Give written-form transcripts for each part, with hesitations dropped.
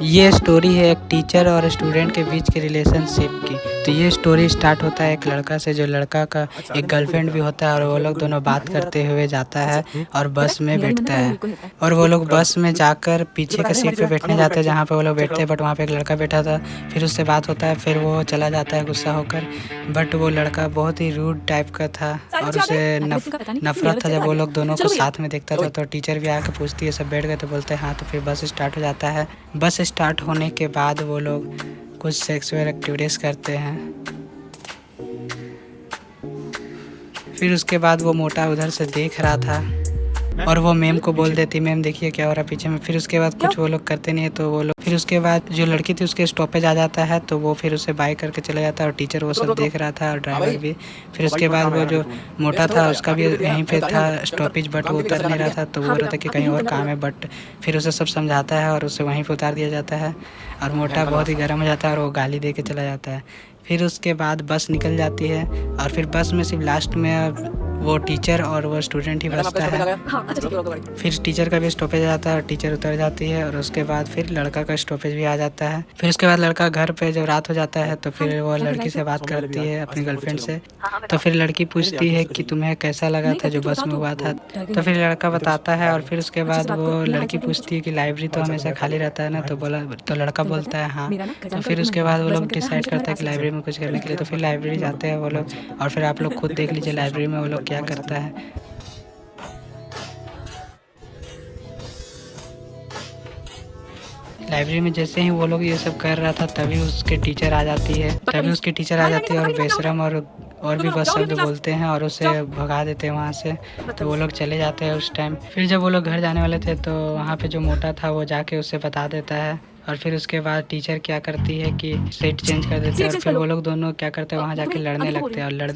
ये स्टोरी है एक टीचर और स्टूडेंट के बीच के रिलेशनशिप की। तो ये स्टोरी स्टार्ट होता है एक लड़का से, जो लड़का का एक गर्लफ्रेंड भी होता है और वो लोग दोनों बात करते हुए जाता है और बस में बैठता है। और वो लोग बस में जाकर पीछे का सीट पे बैठने जाते हैं जहाँ पे वो लोग बैठते हैं, बट वहाँ पे एक लड़का बैठा था। फिर उससे बात होता है, फिर वो चला जाता है गुस्सा होकर। बट वो लड़का बहुत ही रूड टाइप का था और उसे नफरत था जब वो लोग दोनों को साथ में देखता था। तो टीचर भी आके पूछती है, सब बैठ गए तो बोलते हैं हाँ। तो फिर बस स्टार्ट हो जाता है। बस स्टार्ट होने के बाद वो लोग कुछ सेक्सुअल एक्टिविटीज़ करते हैं। फिर उसके बाद वो मोटा उधर से देख रहा था और वो मैम को बोल देती, मैम देखिए क्या हो रहा है पीछे में। फिर उसके बाद कुछ वो लोग करते नहीं है तो वो लोग, फिर उसके बाद जो लड़की थी उसके स्टॉपेज आ जाता है तो वो फिर उसे बाय करके चला जाता है और टीचर वो सब देख रहा था और ड्राइवर भी। फिर उसके बाद वो जो मोटा था उसका भी यहीं पे था स्टॉपेज, बट वो उतर नहीं रहा था तो वो बोल रहा था कि कहीं और काम है। बट फिर उसे सब समझाता है और उसे वहीं पर उतार दिया जाता है और मोटा बहुत ही गर्म हो जाता है और वो गाली दे के चला जाता है। फिर उसके बाद बस निकल जाती है और फिर बस में सिर्फ लास्ट में वो टीचर और वो स्टूडेंट ही बचता है। फिर टीचर का भी स्टॉपेज आ जाता है और टीचर उतर जाती है और उसके बाद फिर लड़का का स्टॉपेज भी आ जाता है। फिर उसके बाद लड़का घर पे जब रात हो जाता है तो फिर वो लड़की से बात करती है अपनी गर्लफ्रेंड से। तो फिर लड़की पूछती है कि तुम्हें कैसा लगा था जो बस में हुआ था। तो फिर लड़का बताता है और फिर उसके बाद वो लड़की पूछती है कि लाइब्रेरी तो हमेशा खाली रहता है ना। तो लड़का बोलता है हाँ। तो फिर उसके बाद वो लोग डिसाइड करता है कि लाइब्रेरी में कुछ करने के लिए। तो फिर लाइब्रेरी जाते हैं वो लोग और फिर आप लोग खुद देख लीजिए लाइब्रेरी में वो लोग क्या करता है। लाइब्रेरी में जैसे ही वो लोग ये सब कर रहा था तभी उसके टीचर आ जाती है और बेशरम और भी बस शब्द बोलते हैं और उसे भगा देते हैं वहाँ से। तो वो लोग चले जाते हैं उस टाइम। फिर जब वो लोग घर जाने वाले थे तो वहाँ पे जो मोटा था वो जाके उससे बता देता है और फिर उसके बाद टीचर क्या करती है कि सीट चेंज कर देते हैं और फिर वो लोग दोनों क्या करते हैं वहाँ जाके लड़ने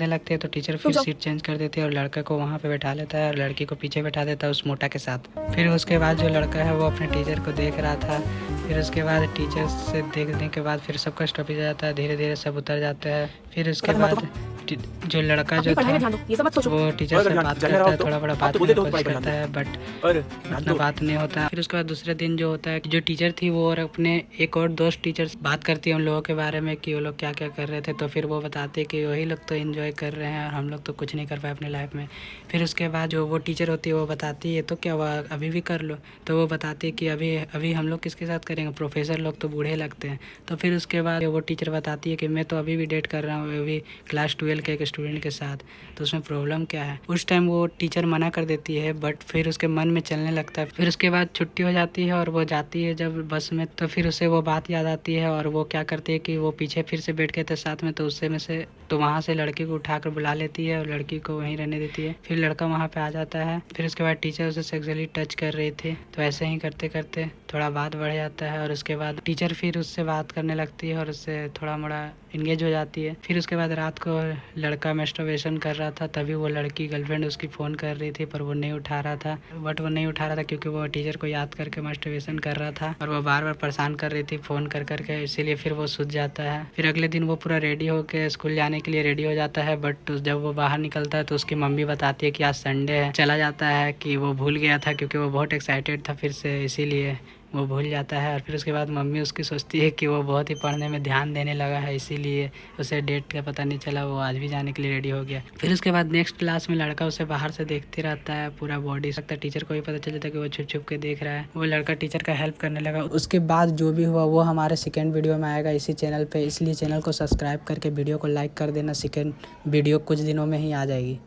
लगते हैं तो टीचर फिर सीट चेंज कर देती है और लड़के को वहाँ पे बैठा लेता है और लड़की को पीछे बैठा देता है उस मोटा के साथ। फिर उसके बाद जो लड़का है वो अपने टीचर को देख रहा था। फिर उसके बाद टीचर से देखने के बाद फिर सबका स्टॉपेज आ जाता है, धीरे धीरे सब उतर जाते हैं। फिर उसके बाद जो लड़का जो था वो टीचर से बात करता है, थोड़ा बड़ा बात करने की कोशिश करता है बट उतना बात नहीं होता। फिर उसके बाद दूसरे दिन जो होता है जो टीचर थी वो और अपने एक और दोस्त टीचर बात करती है उन लोगों के बारे में कि वो लोग क्या क्या कर रहे थे। तो फिर वो बताते कि वही लोग तो एंजॉय कर रहे हैं और हम लोग तो कुछ नहीं कर पाए अपनी लाइफ में। फिर उसके बाद जो वो टीचर होती है वो बताती है तो क्या हुआ अभी भी कर लो। तो वो बताती है कि अभी अभी हम लोग किसके साथ करेंगे, प्रोफेसर लोग तो बूढ़े लगते हैं। तो फिर उसके बाद वो टीचर बताती है कि मैं तो अभी भी डेट कर रहा हूँ अभी क्लास 12 के एक स्टूडेंट के साथ, तो उसमें प्रॉब्लम क्या है। उस टाइम वो टीचर मना कर देती है बट फिर उसके मन में चलने लगता है। फिर उसके बाद छुट्टी हो जाती है और वो जाती है जब बस में तो फिर उसे वो बात याद आती है और वो क्या करती है कि वो पीछे फिर से बैठ गए थे साथ में तो उससे में से तो वहाँ से लड़की को उठाकर बुला लेती है और लड़की को वहीं रहने देती है। फिर लड़का वहाँ पे आ जाता है। फिर उसके बाद टीचर उसे सेक्सुअली टच कर रही थी तो ऐसे ही करते करते थोड़ा बात बढ़ जाता है और उसके बाद टीचर फिर उससे बात करने लगती है और उससे थोड़ा मोड़ा इंगेज हो जाती है। फिर उसके बाद रात को लड़का मैस्टरबेशन कर रहा था तभी वो लड़की गर्लफ्रेंड उसकी फ़ोन कर रही थी पर वो नहीं उठा रहा था क्योंकि वो टीचर को याद करके मैस्टरबेशन कर रहा था और वो बार बार परेशान कर रही थी फ़ोन कर करके, इसीलिए फिर वो सूझ जाता है। फिर अगले दिन वो पूरा रेडी होकर स्कूल जाने के लिए रेडी हो जाता है बट जब वो बाहर निकलता है तो उसकी मम्मी बताती है कि आज संडे है। चला जाता है कि वो भूल गया था क्योंकि वो बहुत एक्साइटेड था फिर से, इसीलिए वो भूल जाता है। और फिर उसके बाद मम्मी उसकी सोचती है कि वो बहुत ही पढ़ने में ध्यान देने लगा है इसीलिए उसे डेट का पता नहीं चला, वो आज भी जाने के लिए रेडी हो गया। फिर उसके बाद नेक्स्ट क्लास में लड़का उसे बाहर से देखते रहता है, पूरा बॉडी सकता है। टीचर को भी पता चल जाता है कि वो छुप छुप के देख रहा है। वो लड़का टीचर का हेल्प करने लगा। उसके बाद जो भी हुआ वो हमारे सेकेंड वीडियो में आएगा इसी चैनल पर, इसलिए चैनल को सब्सक्राइब करके वीडियो को लाइक कर देना। सेकेंड वीडियो कुछ दिनों में ही आ जाएगी।